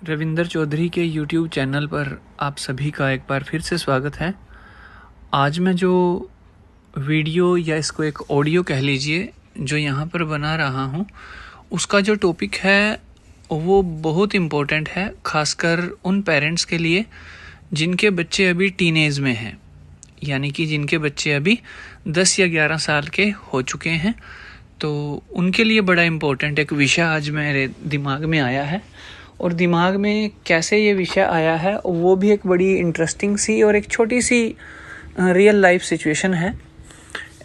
रविंदर चौधरी के YouTube channel पर आप सभी का एक बार फिर से स्वागत है। आज मैं जो वीडियो या इसको एक ऑडियो कह लीजिए जो यहाँ पर बना रहा हूँ, उसका जो टॉपिक है वो बहुत इम्पोर्टेंट है, खासकर उन पेरेंट्स के लिए जिनके बच्चे अभी टीनेज में हैं, यानी कि जिनके बच्चे अभी 10 या 11 साल के हो चुके हैं। तो उनके लिए बड़ा इम्पोर्टेंट एक विषय आज मेरे दिमाग में आया है, और दिमाग में कैसे ये विषय आया है वो भी एक बड़ी इंटरेस्टिंग सी और एक छोटी सी रियल लाइफ सिचुएशन है।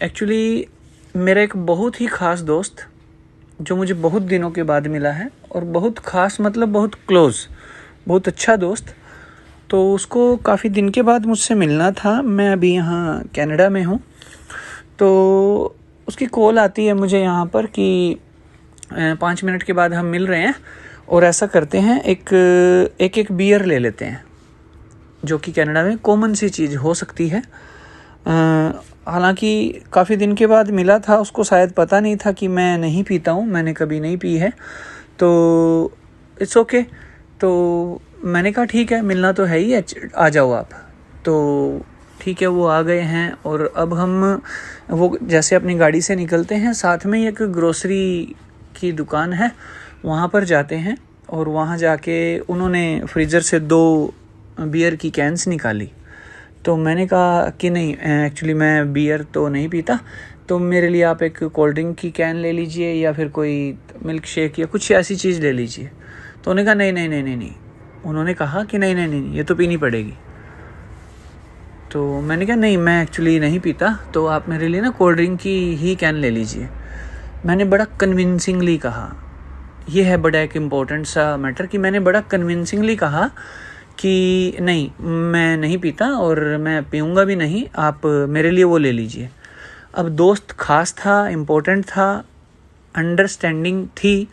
एक्चुअली मेरा एक बहुत ही ख़ास दोस्त जो मुझे बहुत दिनों के बाद मिला है, और बहुत ख़ास मतलब बहुत क्लोज़, बहुत अच्छा दोस्त। तो उसको काफ़ी दिन के बाद मुझसे मिलना था। मैं अभी यहाँ कनाडा में हूँ, तो उसकी कॉल आती है मुझे यहाँ पर कि 5 मिनट के बाद हम मिल रहे हैं और ऐसा करते हैं एक बियर ले लेते हैं, जो कि कनाडा में कॉमन सी चीज़ हो सकती है। हालांकि काफ़ी दिन के बाद मिला था, उसको शायद पता नहीं था कि मैं नहीं पीता हूँ, मैंने कभी नहीं पी है, तो इट्स ओके। तो मैंने कहा ठीक है, मिलना तो है ही, आ जाओ आप। तो ठीक है, वो आ गए हैं और अब हम वो जैसे अपनी गाड़ी से निकलते हैं, साथ में एक ग्रोसरी की दुकान है, वहाँ पर जाते हैं। और वहाँ जाके उन्होंने फ्रीज़र से 2 बियर की कैंस निकाली। तो मैंने कहा कि नहीं, एक्चुअली मैं बियर तो नहीं पीता, तो मेरे लिए आप एक कोल्ड ड्रिंक की कैन ले लीजिए या फिर कोई मिल्क शेक या कुछ ऐसी चीज़ ले लीजिए। तो उन्होंने कहा नहीं, उन्होंने कहा कि नहीं, ये तो पीनी पड़ेगी। तो मैंने कहा नहीं, मैं एक्चुअली नहीं पीता, तो आप मेरे लिए ना कोल्ड ड्रिंक की ही कैन ले लीजिए। मैंने बड़ा कन्विंसिंगली कहा, ये है बड़ा एक इम्पोर्टेंट सा मैटर, कि मैंने बड़ा कन्विंसिंगली कहा कि नहीं, मैं नहीं पीता और मैं पीऊँगा भी नहीं, आप मेरे लिए वो ले लीजिए। अब दोस्त खास था, इम्पोर्टेंट था, अंडरस्टैंडिंग थी,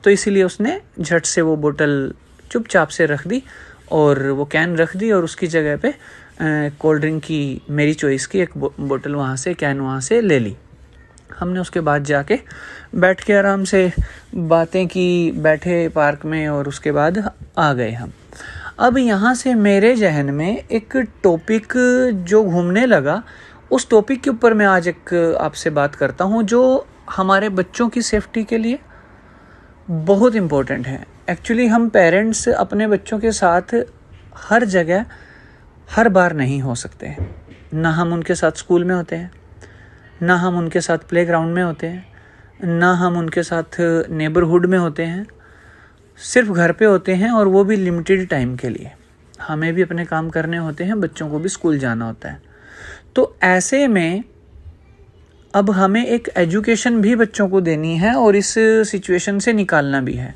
तो इसीलिए उसने झट से वो बोतल चुपचाप से रख दी और वो कैन रख दी, और उसकी जगह पे कोल्ड ड्रिंक की मेरी चॉइस की एक बोतल वहाँ से, कैन वहाँ से ले ली। हमने उसके बाद जाके बैठ के आराम से बातें की, बैठे पार्क में, और उसके बाद आ गए हम। अब यहाँ से मेरे जहन में एक टॉपिक जो घूमने लगा, उस टॉपिक के ऊपर मैं आज एक आपसे बात करता हूँ, जो हमारे बच्चों की सेफ्टी के लिए बहुत इम्पोर्टेंट है। एक्चुअली हम पेरेंट्स अपने बच्चों के साथ हर जगह हर बार नहीं हो सकते। ना हम उनके साथ स्कूल में होते हैं, ना हम उनके साथ प्लेग्राउंड में होते हैं, ना हम उनके साथ नेबरहुड में होते हैं, सिर्फ घर पे होते हैं, और वो भी लिमिटेड टाइम के लिए। हमें भी अपने काम करने होते हैं, बच्चों को भी स्कूल जाना होता है। तो ऐसे में अब हमें एक एजुकेशन भी बच्चों को देनी है और इस सिचुएशन से निकालना भी है।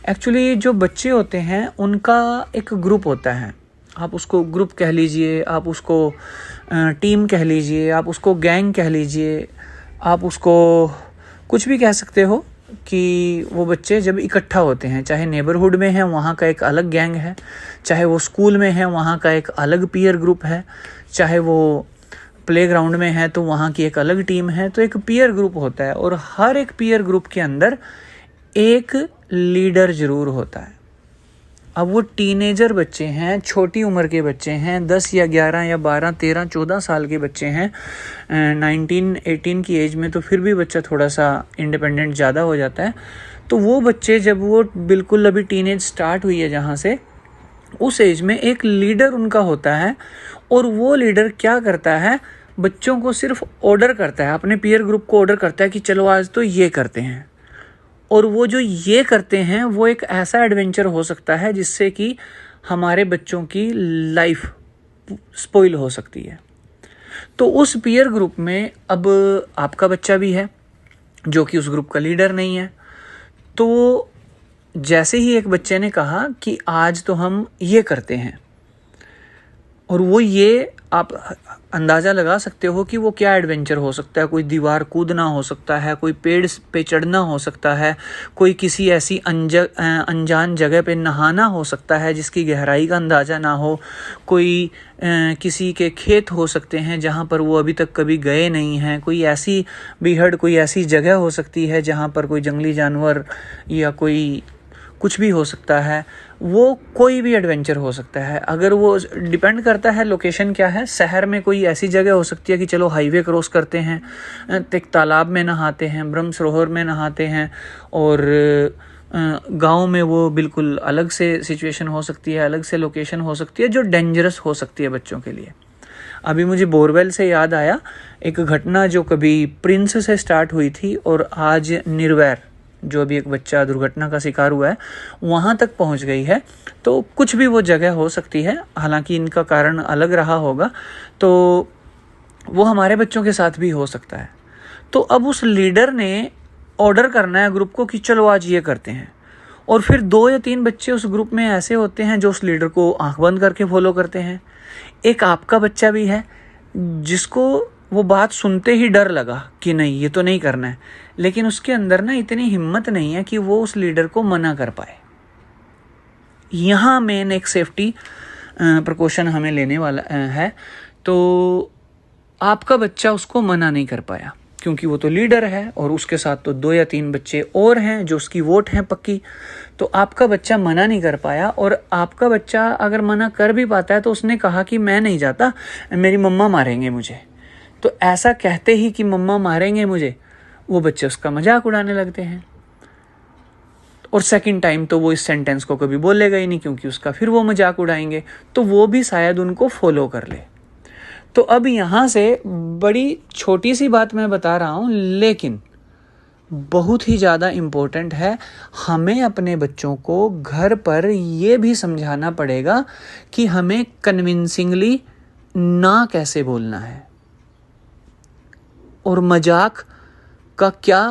एक्चुअली जो बच्चे होते हैं उनका एक ग्रुप होता है, आप उसको ग्रुप कह लीजिए, आप उसको टीम कह लीजिए, आप उसको गैंग कह लीजिए, आप उसको कुछ भी कह सकते हो, कि वो बच्चे जब इकट्ठा होते हैं, चाहे नेबरहुड में है वहाँ का एक अलग गैंग है, चाहे वो स्कूल में है वहाँ का एक अलग पीयर ग्रुप है, चाहे वो प्लेग्राउंड में है तो वहाँ की एक अलग टीम है। तो एक पीयर ग्रुप होता है, और हर एक पीयर ग्रुप के अंदर एक लीडर ज़रूर होता है। अब वो टीनेजर बच्चे हैं, छोटी उम्र के बच्चे हैं, 10 या 11 या 12, 13, 14 साल के बच्चे हैं। 19, 18 की एज में तो फिर भी बच्चा थोड़ा सा इंडिपेंडेंट ज़्यादा हो जाता है। तो वो बच्चे जब वो बिल्कुल अभी टीनेज स्टार्ट हुई है जहाँ से, उस एज में एक लीडर उनका होता है, और वो लीडर क्या करता है, बच्चों को सिर्फ ऑर्डर करता है, अपने पीयर ग्रुप को ऑर्डर करता है कि चलो आज तो ये करते हैं। और वो जो ये करते हैं वो एक ऐसा एडवेंचर हो सकता है जिससे कि हमारे बच्चों की लाइफ स्पॉइल हो सकती है। तो उस पीयर ग्रुप में अब आपका बच्चा भी है जो कि उस ग्रुप का लीडर नहीं है। तो जैसे ही एक बच्चे ने कहा कि आज तो हम ये करते हैं, और वो ये आप अंदाज़ा लगा सकते हो कि वो क्या एडवेंचर हो सकता है। कोई दीवार कूदना हो सकता है, कोई पेड़ पे चढ़ना हो सकता है, कोई किसी ऐसी अनजान जगह पे नहाना हो सकता है जिसकी गहराई का अंदाज़ा ना हो, कोई किसी के खेत हो सकते हैं जहाँ पर वो अभी तक कभी गए नहीं हैं, कोई ऐसी बीहड़, कोई ऐसी जगह हो सकती है जहाँ पर कोई जंगली जानवर या कोई कुछ भी हो सकता है, वो कोई भी एडवेंचर हो सकता है। अगर वो डिपेंड करता है लोकेशन क्या है। शहर में कोई ऐसी जगह हो सकती है कि चलो हाईवे क्रॉस करते हैं, एक तालाब में नहाते हैं, ब्रह्म सरोवर में नहाते हैं, और गांव में वो बिल्कुल अलग से सिचुएशन हो सकती है, अलग से लोकेशन हो सकती है जो डेंजरस हो सकती है बच्चों के लिए। अभी मुझे बोरवेल से याद आया एक घटना जो कभी प्रिंस से स्टार्ट हुई थी और आज निर्वैर, जो अभी एक बच्चा दुर्घटना का शिकार हुआ है, वहाँ तक पहुँच गई है। तो कुछ भी वो जगह हो सकती है, हालांकि इनका कारण अलग रहा होगा, तो वो हमारे बच्चों के साथ भी हो सकता है। तो अब उस लीडर ने ऑर्डर करना है ग्रुप को कि चलो आज ये करते हैं, और फिर 2 या 3 बच्चे उस ग्रुप में ऐसे होते हैं जो उस लीडर को आंख बंद करके फॉलो करते हैं। एक आपका बच्चा भी है जिसको वो बात सुनते ही डर लगा कि नहीं ये तो नहीं करना है, लेकिन उसके अंदर ना इतनी हिम्मत नहीं है कि वो उस लीडर को मना कर पाए। यहाँ मेन एक सेफ्टी प्रिकॉशन हमें लेने वाला है। तो आपका बच्चा उसको मना नहीं कर पाया क्योंकि वो तो लीडर है, और उसके साथ तो 2 या 3 बच्चे और हैं जो उसकी वोट हैं पक्की। तो आपका बच्चा मना नहीं कर पाया, और आपका बच्चा अगर मना कर भी पाता है तो उसने कहा कि मैं नहीं जाता, मेरी मम्मा मारेंगे मुझे। तो ऐसा कहते ही कि मम्मा मारेंगे मुझे, वो बच्चे उसका मजाक उड़ाने लगते हैं, और सेकंड टाइम तो वो इस सेंटेंस को कभी बोलेगा ही नहीं क्योंकि उसका फिर वो मजाक उड़ाएंगे, तो वो भी शायद उनको फॉलो कर ले। तो अब यहाँ से बड़ी छोटी सी बात मैं बता रहा हूँ, लेकिन बहुत ही ज़्यादा इम्पोर्टेंट है। हमें अपने बच्चों को घर पर ये भी समझाना पड़ेगा कि हमें कन्विंसिंगली ना कैसे बोलना है, और मजाक का क्या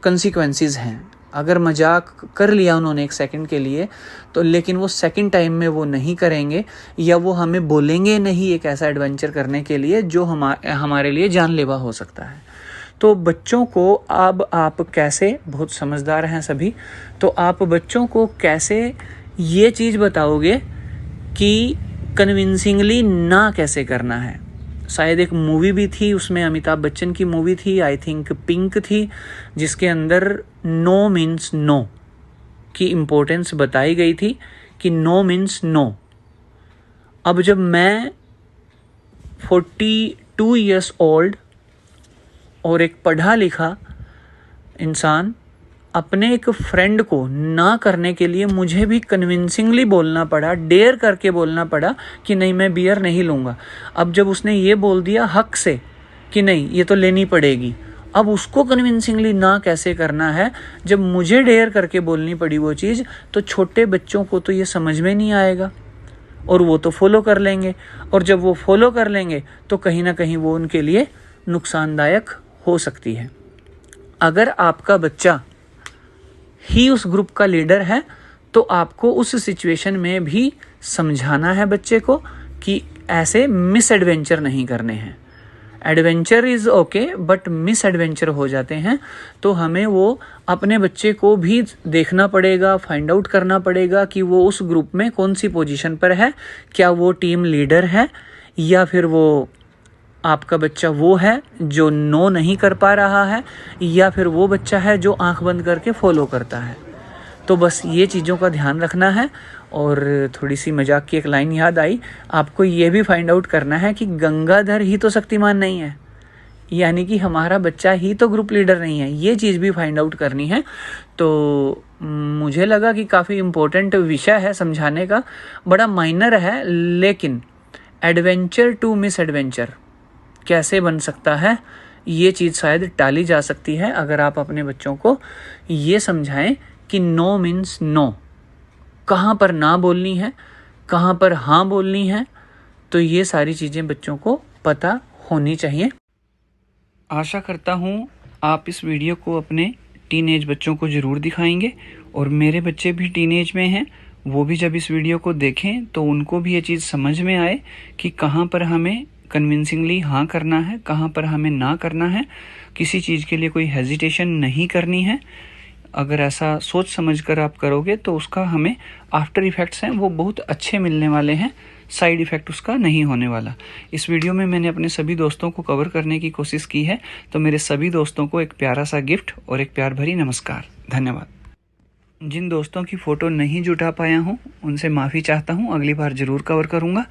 कंसिक्वेंसेस हैं। अगर मजाक कर लिया उन्होंने 1 सेकंड के लिए, तो लेकिन वो सेकंड टाइम में वो नहीं करेंगे, या वो हमें बोलेंगे नहीं एक ऐसा एडवेंचर करने के लिए जो हमारे लिए जानलेवा हो सकता है। तो बच्चों को अब आप कैसे, बहुत समझदार हैं सभी, तो आप बच्चों को कैसे ये चीज़ बताओगे कि कन्विंसिंगली ना कैसे करना है। शायद एक मूवी भी थी, उसमें अमिताभ बच्चन की मूवी थी, आई थिंक पिंक थी, जिसके अंदर नो मीन्स नो की इम्पोर्टेंस बताई गई थी कि नो मीन्स नो। अब जब मैं 42 ईयर्स ओल्ड और एक पढ़ा लिखा इंसान अपने एक फ्रेंड को ना करने के लिए मुझे भी कन्विंसिंगली बोलना पड़ा, डेयर करके बोलना पड़ा कि नहीं मैं बियर नहीं लूँगा। अब जब उसने ये बोल दिया हक से कि नहीं ये तो लेनी पड़ेगी, अब उसको कन्विंसिंगली ना कैसे करना है जब मुझे डेयर करके बोलनी पड़ी वो चीज़, तो छोटे बच्चों को तो ये समझ में नहीं आएगा और वो तो फॉलो कर लेंगे, और जब वो फॉलो कर लेंगे तो कहीं ना कहीं वो उनके लिए नुकसानदायक हो सकती है। अगर आपका बच्चा ही उस ग्रुप का लीडर है तो आपको उस सिचुएशन में भी समझाना है बच्चे को कि ऐसे मिस एडवेंचर नहीं करने हैं। Adventure is okay but miss adventure हो जाते हैं, तो हमें वो अपने बच्चे को भी देखना पड़ेगा, फाइंड आउट करना पड़ेगा कि वो उस ग्रुप में कौन सी पोजीशन पर है। क्या वो टीम लीडर है, या फिर वो आपका बच्चा वो है जो नो नहीं कर पा रहा है, या फिर वो बच्चा है जो आंख बंद करके फॉलो करता है। तो बस ये चीज़ों का ध्यान रखना है। और थोड़ी सी मजाक की एक लाइन याद आई, आपको ये भी फाइंड आउट करना है कि गंगाधर ही तो शक्तिमान नहीं है, यानी कि हमारा बच्चा ही तो ग्रुप लीडर नहीं है। ये चीज़ भी फाइंड आउट करनी है। तो मुझे लगा कि काफ़ी इम्पोर्टेंट विषय है समझाने का, बड़ा माइनर है, लेकिन एडवेंचर टू मिस एडवेंचर कैसे बन सकता है ये चीज़ शायद टाली जा सकती है अगर आप अपने बच्चों को ये समझाएं कि नो मीन्स नो, कहाँ पर ना बोलनी है, कहाँ पर हाँ बोलनी है। तो ये सारी चीज़ें बच्चों को पता होनी चाहिए। आशा करता हूँ आप इस वीडियो को अपने टीनेज बच्चों को ज़रूर दिखाएंगे, और मेरे बच्चे भी टीनेज में हैं, वो भी जब इस वीडियो को देखें तो उनको भी ये चीज़ समझ में आए कि कहाँ पर हमें कन्विंसिंगली हाँ करना है, कहाँ पर हमें ना करना है। किसी चीज़ के लिए कोई हेजिटेशन नहीं करनी है। अगर ऐसा सोच समझ कर आप करोगे तो उसका हमें आफ्टर इफ़ेक्ट्स हैं वो बहुत अच्छे मिलने वाले हैं। साइड इफ़ेक्ट उसका नहीं होने वाला। इस वीडियो में मैंने अपने सभी दोस्तों को कवर करने की कोशिश की है, तो मेरे सभी दोस्तों को एक प्यारा सा गिफ्ट और एक प्यार भरी नमस्कार। धन्यवाद। जिन दोस्तों की फ़ोटो नहीं जुटा पाया हूँ उनसे माफ़ी चाहता हूँ, अगली बार ज़रूर कवर करूँगा।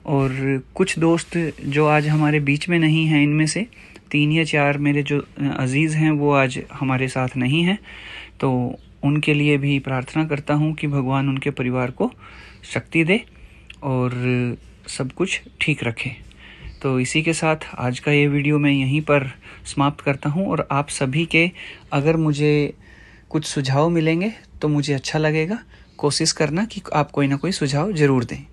और कुछ दोस्त जो आज हमारे बीच में नहीं हैं, इनमें से 3 या 4 मेरे जो अज़ीज़ हैं वो आज हमारे साथ नहीं हैं, तो उनके लिए भी प्रार्थना करता हूँ कि भगवान उनके परिवार को शक्ति दे और सब कुछ ठीक रखे। तो इसी के साथ आज का ये वीडियो मैं यहीं पर समाप्त करता हूँ। और आप सभी के अगर मुझे कुछ सुझाव मिलेंगे तो मुझे अच्छा लगेगा। कोशिश करना कि आप कोई ना कोई सुझाव ज़रूर दें।